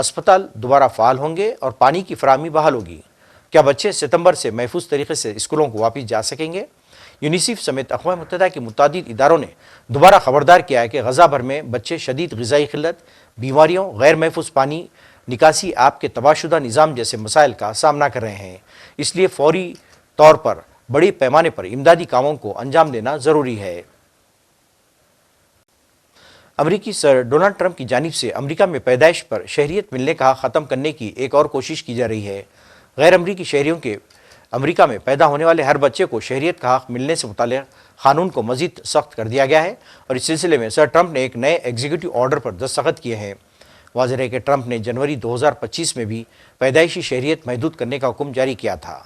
اسپتال دوبارہ فعال ہوں گے اور پانی کی فراہمی بحال ہوگی؟ کیا بچے ستمبر سے محفوظ طریقے سے اسکولوں کو واپس جا سکیں گے؟ یونیسیف سمیت اقوام متحدہ کے متعدد اداروں نے دوبارہ خبردار کیا ہے کہ غزہ بھر میں بچے شدید غذائی قلت، بیماریوں، غیر محفوظ پانی نکاسی آب کے تباہ شدہ نظام جیسے مسائل کا سامنا کر رہے ہیں۔ اس لیے فوری طور پر بڑے پیمانے پر امدادی کاموں کو انجام دینا ضروری ہے۔ امریکی صدر ڈونلڈ ٹرمپ کی جانب سے امریکہ میں پیدائش پر شہریت ملنے کا حق ختم کرنے کی ایک اور کوشش کی جا رہی ہے۔ غیر امریکی شہریوں کے امریکہ میں پیدا ہونے والے ہر بچے کو شہریت کا حق ملنے سے متعلق قانون کو مزید سخت کر دیا گیا ہے اور اس سلسلے میں صدر ٹرمپ نے ایک نئے ایگزیکٹو آرڈر پر دستخط کیے ہیں۔ واضح ہے کہ ٹرمپ نے جنوری 2025 میں بھی پیدائشی شہریت محدود کرنے کا حکم جاری کیا تھا۔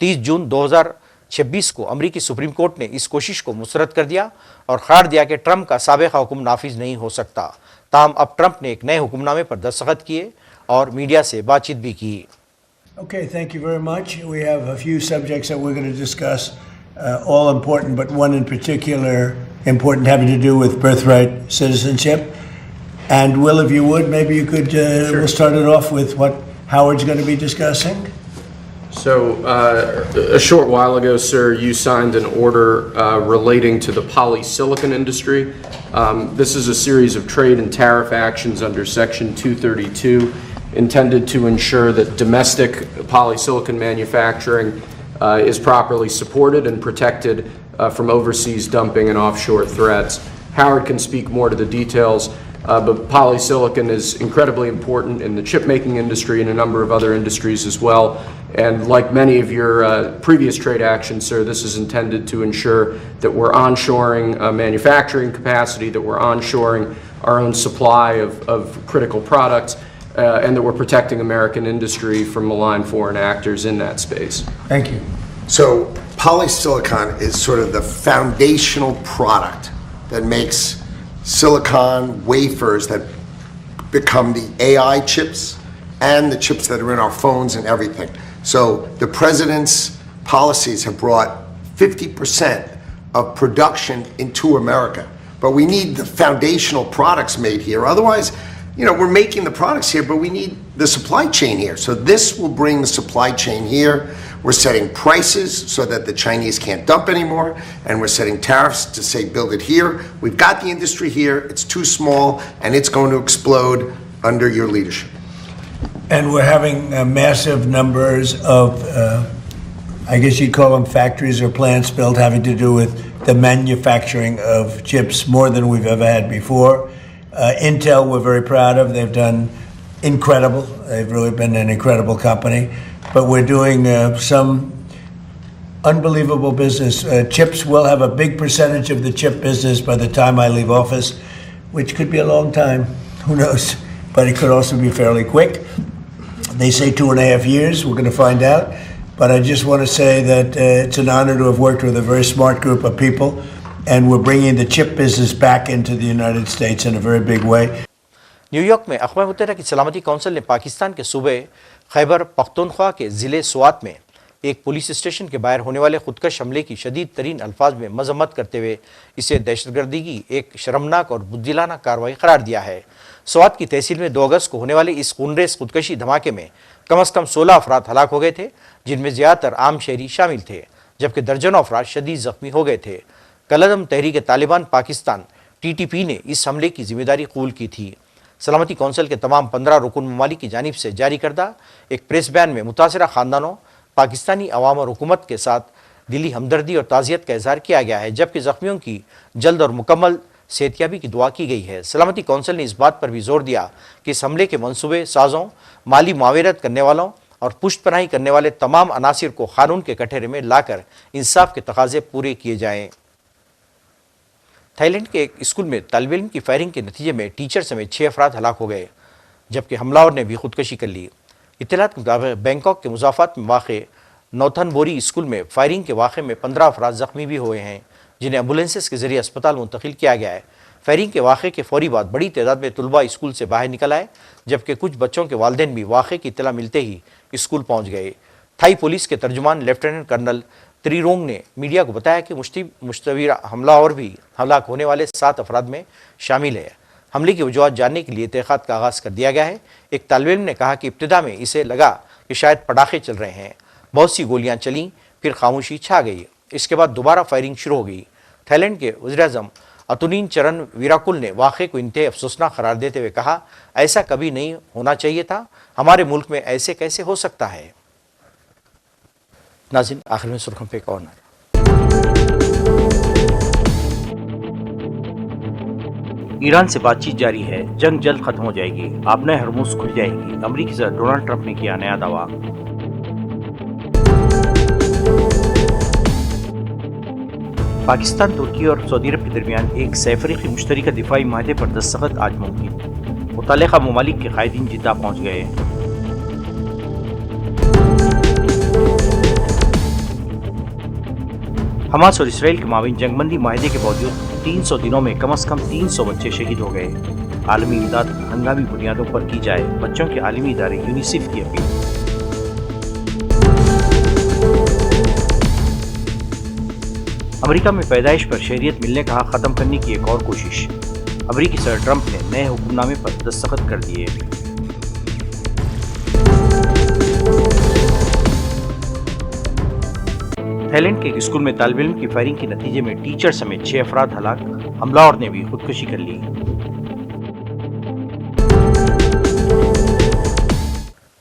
30 جون 2026 کو امریکی سپریم کورٹ نے اس کوشش کو مسترد کر دیا اور قرار دیا کہ ٹرمپ کا سابقہ حکم نافذ نہیں ہو سکتا۔ تاہم اب ٹرمپ نے ایک نئے حکم نامے پر دستخط کیے اور میڈیا سے بات چیت بھی کی۔ Okay, thank you very much. We have a few subjects that we're going to discuss, all important, but one in particular important having to do with birthright citizenship. And Will, if you would, maybe you could, Sure. We'll start it off with what Howard's going to be discussing. So, a short while ago, sir, you signed an order relating to the polysilicon industry. This is a series of trade and tariff actions under Section 232 intended to ensure that domestic polysilicon manufacturing is properly supported and protected from overseas dumping and offshore threats. Howard can speak more to the details, but polysilicon is incredibly important in the chip-making industry and a number of other industries as well. And like many of your previous trade actions, sir, this is intended to ensure that we're onshoring manufacturing capacity, that we're onshoring our own supply of critical products, and that we're protecting American industry from malign foreign actors in that space. Thank you. So polysilicon is sort of the foundational product that makes silicon wafers that become the AI chips and the chips that are in our phones and everything. So the president's policies have brought 50% of production into America. But we need the foundational products made here. Otherwise, we're making the products here, but we need the supply chain here. So this will bring the supply chain here. We're setting prices so that the Chinese can't dump anymore, and we're setting tariffs to say build it here. We've got the industry here. It's too small, and it's going to explode under your leadership. And we're having massive numbers of, I guess you'd call them factories or plants built having to do with the manufacturing of chips, more than we've ever had before. Intel, we're very proud of. They've done incredible. They've really been an incredible company. But we're doing some unbelievable business. Chips will have a big percentage of the chip business by the time I leave office, which could be a long time. Who knows? But it could also be fairly quick. They say 2.5 years. We're going to find out. But I just want to say that it's an honor to have worked with a very smart group of people. And we're bringing the chip business back into the United States in a very big way. New York میں اقوام متحدہ کی سلامتی council نے پاکستان کے صوبے خیبر پختونخوا کے ضلع سوات میں ایک پولیس اسٹیشن کے باہر ہونے والے خودکش حملے کی شدید ترین الفاظ میں مذمت کرتے ہوئے اسے دہشت گردی کی ایک شرمناک اور بزدلانہ کارروائی قرار دیا ہے۔ سوات کی تحصیل میں 2 اگست کو ہونے والے اس خونریز خودکشی دھماکے میں کم از کم 16 افراد ہلاک ہو گئے تھے، جن میں زیادہ تر عام شہری شامل تھے، جبکہ درجنوں افراد شدید زخمی ہو گئے تھے۔ کالعدم تحریک طالبان پاکستان TTP نے اس حملے کی ذمہ داری قبول کی تھی۔ سلامتی کونسل کے تمام 15 رکن ممالک کی جانب سے جاری کردہ ایک پریس بیان میں متاثرہ خاندانوں، پاکستانی عوام اور حکومت کے ساتھ دلی ہمدردی اور تعزیت کا اظہار کیا گیا ہے، جبکہ زخمیوں کی جلد اور مکمل صحتیابی کی دعا کی گئی ہے۔ سلامتی کونسل نے اس بات پر بھی زور دیا کہ اس حملے کے منصوبے سازوں، مالی معاونت کرنے والوں اور پشت پناہی کرنے والے تمام عناصر کو قانون کے کٹہرے میں لا کر انصاف کے تقاضے پورے کیے جائیں۔ تھائی لینڈ کے ایک اسکول میں طالب علم کی فائرنگ کے نتیجے میں ٹیچر سمیت 6 افراد ہلاک ہو گئے، جبکہ حملہ نے بھی خودکشی کر لی۔ اطلاعات کے مطابق بینکاک کے مضافات میں واقع نوتھن بوری اسکول میں فائرنگ کے واقعے میں 15 افراد زخمی بھی ہوئے ہیں، جنہیں ایمبولینسز کے ذریعے اسپتال منتقل کیا گیا ہے۔ فائرنگ کے واقعے کے فوری بعد بڑی تعداد میں طلباء اسکول سے باہر نکل آئے، جبکہ کچھ بچوں کے والدین بھی واقعے کی اطلاع ملتے ہی اسکول پہنچ گئے۔ تھائی پولیس کے ترجمان لیفٹیننٹ کرنل تریرونگ نے میڈیا کو بتایا کہ مشتبہ حملہ اور بھی ہلاک ہونے والے 7 افراد میں شامل ہے۔ حملے کی وجوہات جاننے کے لیے تحقیقات کا آغاز کر دیا گیا ہے۔ ایک طالب علم نے کہا کہ ابتدا میں اسے لگا کہ شاید پٹاخے چل رہے ہیں، بہت سی گولیاں چلیں، پھر خاموشی چھا گئی، اس کے بعد دوبارہ فائرنگ شروع ہو گئی۔ تھائی لینڈ کے وزیر اعظم اتونین چرن ویراکل نے واقعے کو انتہائی افسوسناک قرار دیتے ہوئے کہا، ایسا کبھی نہیں ہونا چاہیے تھا، ہمارے ملک میں ایسے کیسے ہو سکتا ہے۔ ناظرین، آخر میں سرخیوں پہ ایک اور نظر۔ ایران سے بات چیت جاری ہے، جنگ جلد ختم ہو جائے گی، آبنۂ ہرمز کھل جائے گی، امریکی صدر ڈونلڈ ٹرمپ نے کیا نیا دعویٰ۔ پاکستان، ترکی اور سعودی عرب کے درمیان ایک سہ فریقی مشترکہ دفاعی معاہدے پر دستخط آج ممکن، متعلقہ ممالک کے قائدین جدہ پہنچ گئے۔ حماس اور اسرائیل کے مابین جنگ بندی معاہدے کے باوجود 300 دنوں میں کم از کم 300 بچے شہید ہو گئے۔ عالمی امداد ہنگامی بنیادوں پر کی جائے، بچوں کے عالمی ادارے یونیسیف کی اپیل۔ امریکہ میں پیدائش پر شہریت ملنے کا حق ختم کرنے کی ایک اور کوشش، امریکی صدر ٹرمپ نے نئے حکم نامے پر دستخط کر دیے۔ تھائی لینڈ کے ایک اسکول میں طالب علم کی فائرنگ کے نتیجے میں ٹیچر سمیت 6 افراد ہلاک، حملہ آور نے بھی خودکشی کر لی۔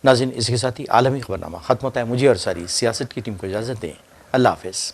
ناظرین، اس کے ساتھ ہی عالمی خبرنامہ ختم ہوتا ہے۔ مجھے اور ساری سیاست کی ٹیم کو اجازت دیں۔ اللہ حافظ۔